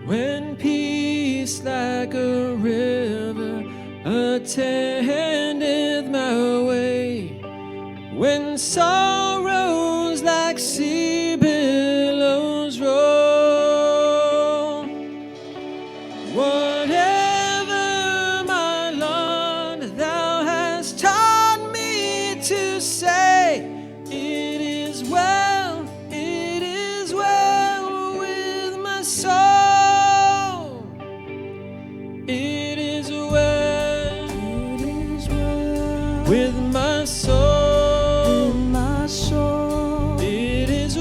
when peace like a river attendeth my way, when sorrows like sea billows roll. Whatever, my Lord, thou hast taught me to say, it is well with my soul. It is well with my soul. It is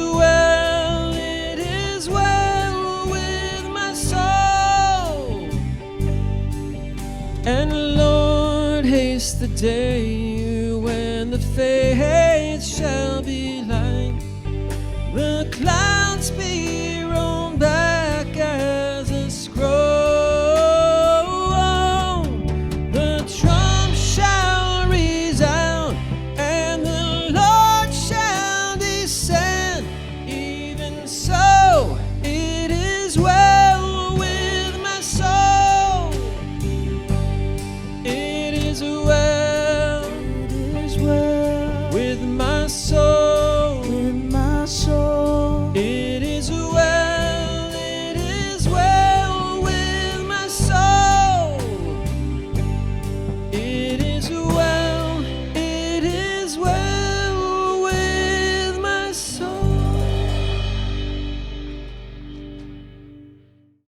well with my soul. And Lord, haste the day when the faith shall be light, the clouds be